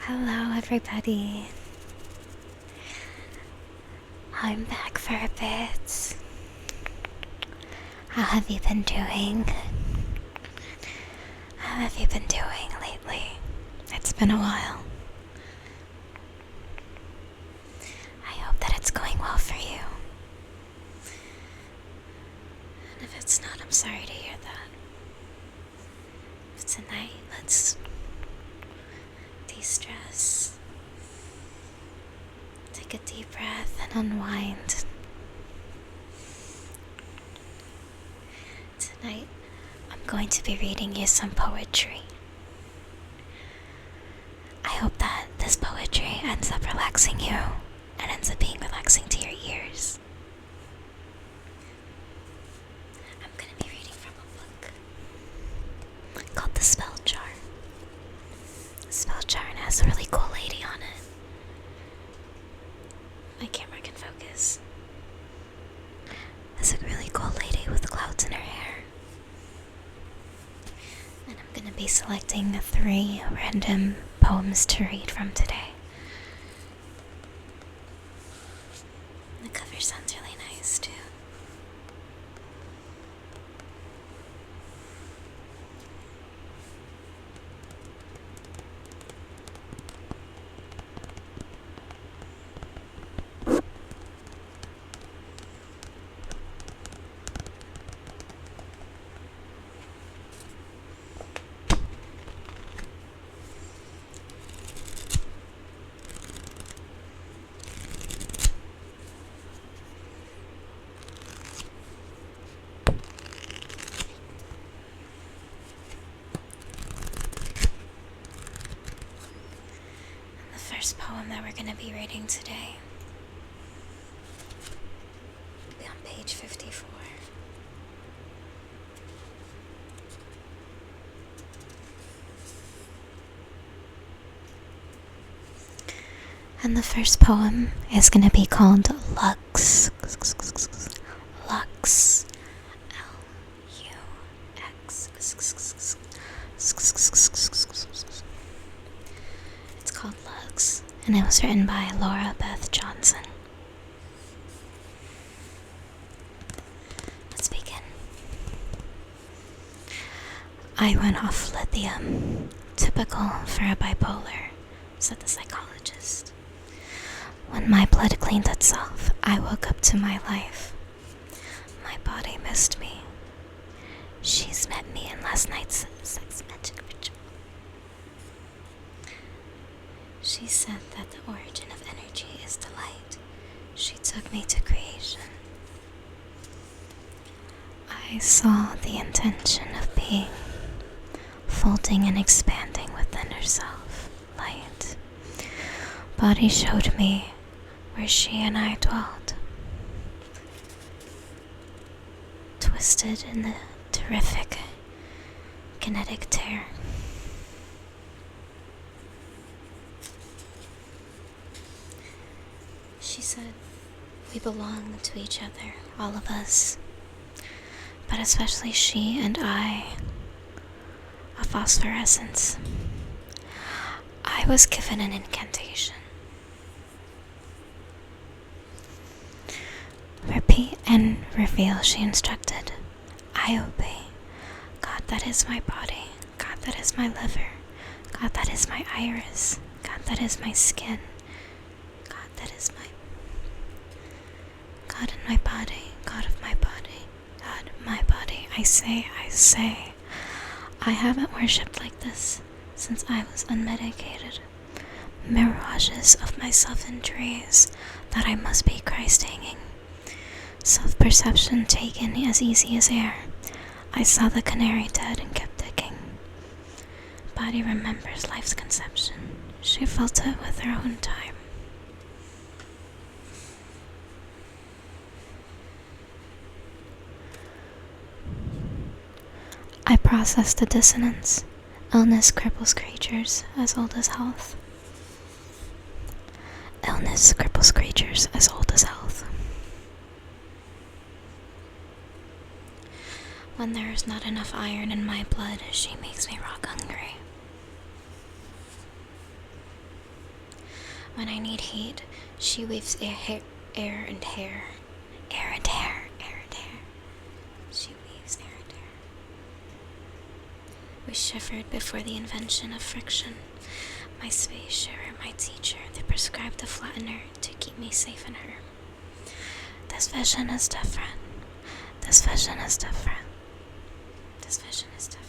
Hello, everybody. I'm back for a bit. How have you been doing? How have you been doing lately? It's been a while. I hope that it's going well for you. And if it's not, I'm sorry to hear that. But tonight, let's de-stress. Take a deep breath and unwind. Tonight, I'm going to be reading you some poetry. I hope that this poetry ends up relaxing you and ends up being relaxing to your ears. I'm going to be reading from a book called The Spell Jar. The Spell Jar has a really cool lady on it. My camera can focus. There's a really cool lady with clouds in her hair. And I'm going to be selecting 3 random poems to read from today. The cover sounds really nice too. The first poem that we're going to be reading today will be on page 54. And the first poem is going to be called Lux. Lux. L-U-X. It's called Lux, and it was written by Laura Beth Johnson. Let's begin. I went off lithium, typical for a bipolar, said the psychologist. When my blood cleaned itself, I woke up to my life. My body missed me. She's met me in last night's sex magic ritual. She said that the origin of energy is the light. She took me to creation. I saw the intention of being, folding and expanding within herself, light. Body showed me where she and I dwelt, twisted in the terrific kinetic tear. She said, we belong to each other, all of us, but especially she and I, a phosphorescence. I was given an incantation. Repeat and reveal, she instructed. I obey. God, that is my body. God, that is my liver. God, that is my iris. God, that is my skin. God, that is my God in my body. God of my body. God, my body. I say. I haven't worshipped like this since I was unmedicated. Mirages of myself in trees that I must be Christ hanging. Self-perception taken as easy as air. I saw the canary dead and kept digging. Body remembers life's conception. She felt it with her own time. I processed the dissonance. Illness cripples creatures as old as health. Illness cripples creatures as old as health. When there is not enough iron in my blood, she makes me rock hungry. When I need heat, she weaves air and hair. Air and hair, air and hair. She weaves air and hair. We shivered before the invention of friction. My space sharer, my teacher, they prescribed a flattener to keep me safe in her. This vision is different. This vision is different. This vision is different.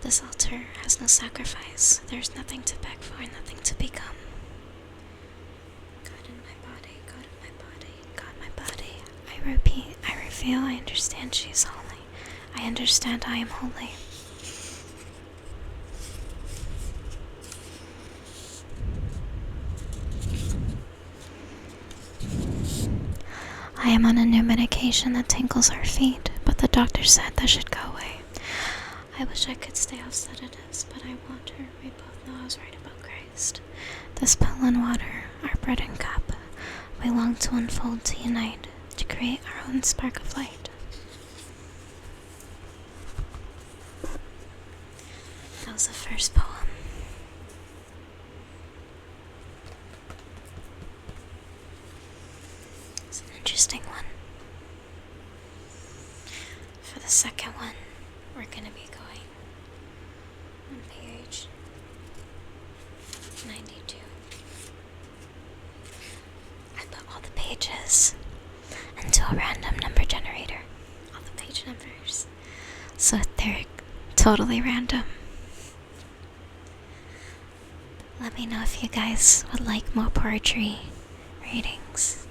This altar has no sacrifice. There's nothing to beg for, nothing to become. God in my body, God in my body, God in my body. I repeat, I reveal, I understand she is holy. I understand I am holy. I am on a new medication that tingles her feet, but the doctor said that should go away. I wish I could stay off sedatives, but I want her. We both know I was right about Christ. This pill and water, our bread and cup, we long to unfold, to unite, to create our own spark of light. That was the first poem. It's an interesting one. For the second one, we're gonna be going on page 92. I put all the pages into a random number generator. All the page numbers. So they're totally random. Let me know if you guys would like more poetry readings.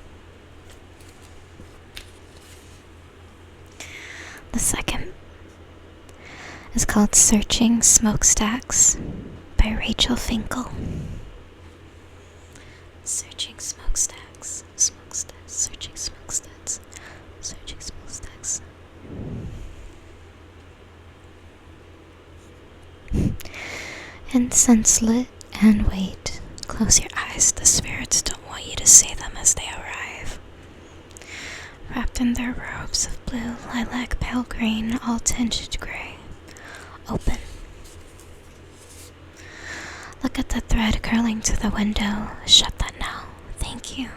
The second is called Searching Smokestacks by Rachel Finkel. Searching smokestacks, smokestacks, searching smokestacks, searching smokestacks. Incense lit and wait. Close your eyes, the spirits don't want you to see them as they arrive. Wrapped in their robes of blue, lilac, pale green, all tinged gray. Open. Look at the thread curling to the window. Shut that now. Thank you.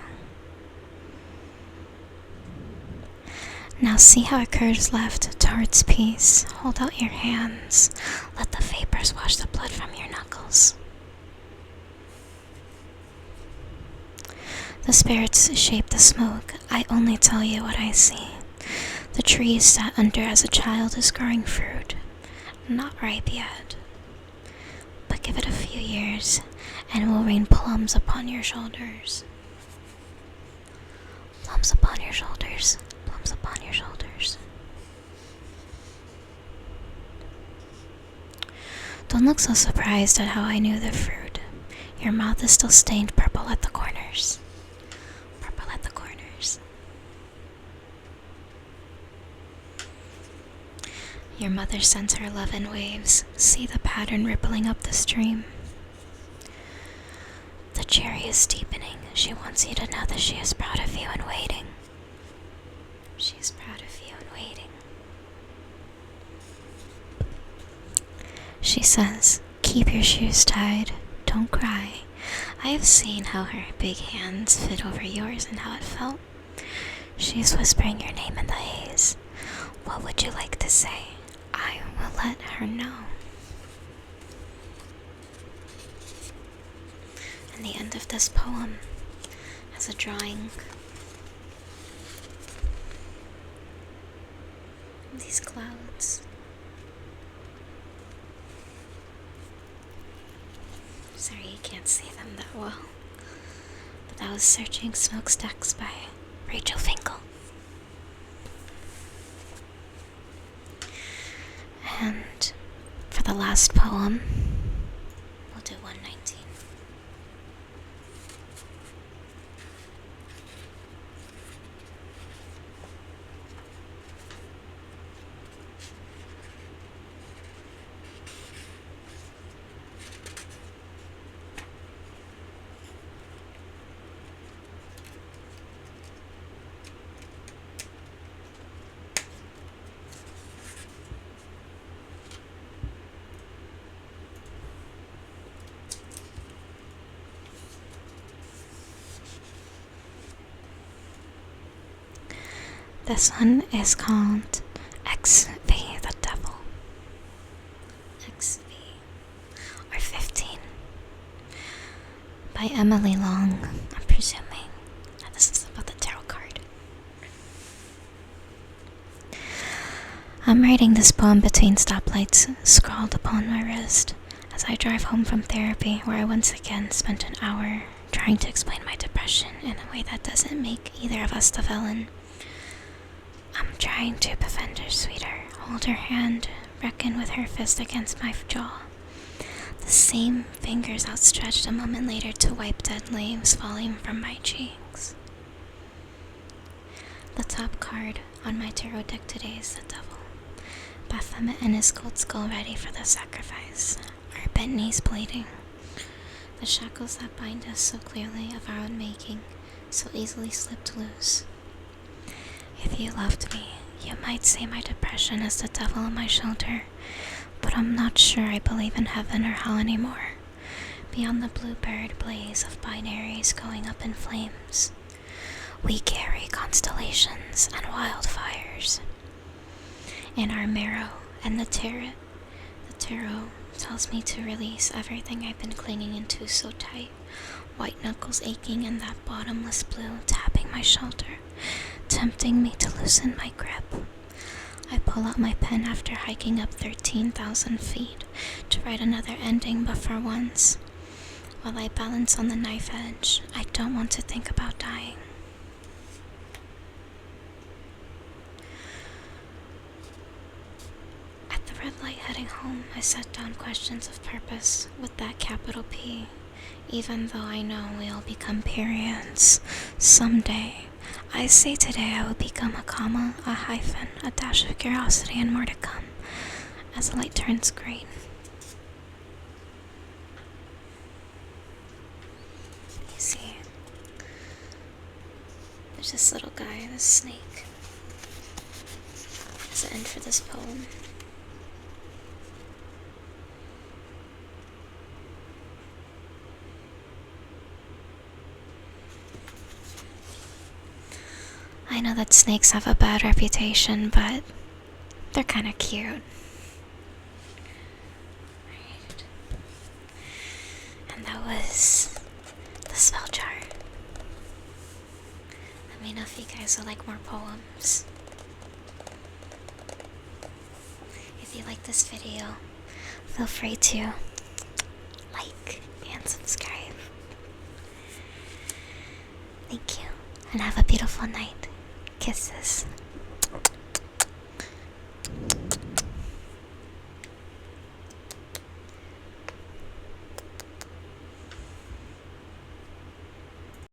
Now see how it curves left towards peace. Hold out your hands. Let the vapors wash the blood from your knuckles. The spirits shape the smoke. I only tell you what I see. The tree you sat under as a child is growing fruit. Not ripe yet. But give it a few years, and it will rain plums upon your shoulders. Plums upon your shoulders. Plums upon your shoulders. Don't look so surprised at how I knew the fruit. Your mouth is still stained purple at the corners. Purple at the corners. Your mother sends her love in waves. See the pattern rippling up the stream. The cherry is deepening. She wants you to know that she is proud of you and waiting. She is proud of you and waiting. She says, keep your shoes tied. Don't cry. I have seen how her big hands fit over yours and how it felt. She is whispering your name in the haze. What would you like to say? I will let her know. And the end of this poem has a drawing of these clouds. Sorry you can't see them that well. But that was Searching Smokestacks by Rachel Finkel. And for the last poem, we'll do 119. This one is called XV the Devil. XV or 15 by Emily Long. I'm presuming that this is about the tarot card. I'm writing this poem between stoplights scrawled upon my wrist as I drive home from therapy, where I once again spent an hour trying to explain my depression in a way that doesn't make either of us the villain. I'm trying to befriend her sweeter, hold her hand, reckon with her fist against my jaw. The same fingers outstretched a moment later to wipe dead leaves falling from my cheeks. The top card on my tarot deck today is the Devil. Baphomet and his gold skull ready for the sacrifice, our bent knees bleeding. The shackles that bind us so clearly of our own making, so easily slipped loose. If you loved me, you might say my depression is the devil on my shoulder, but I'm not sure I believe in heaven or hell anymore. Beyond the bluebird blaze of binaries going up in flames, we carry constellations and wildfires. In our marrow and the tarot tells me to release everything I've been clinging into so tight. White knuckles aching in that bottomless blue, tapping my shoulder, tempting me to loosen my grip. I pull out my pen after hiking up 13,000 feet to write another ending, but for once, while I balance on the knife edge, I don't want to think about dying. At the red light heading home, I set down questions of purpose with that capital P, even though I know we'll become periods someday. I say today I will become a comma, a hyphen, a dash of curiosity, and more to come as the light turns green. You see, there's this little guy, this snake. That's the end for this poem. I know that snakes have a bad reputation, but they're kind of cute. Right. And that was the spell jar. Let me know if you guys would like more poems. If you like this video, feel free to like and subscribe. Thank you, and have a beautiful night. Kisses.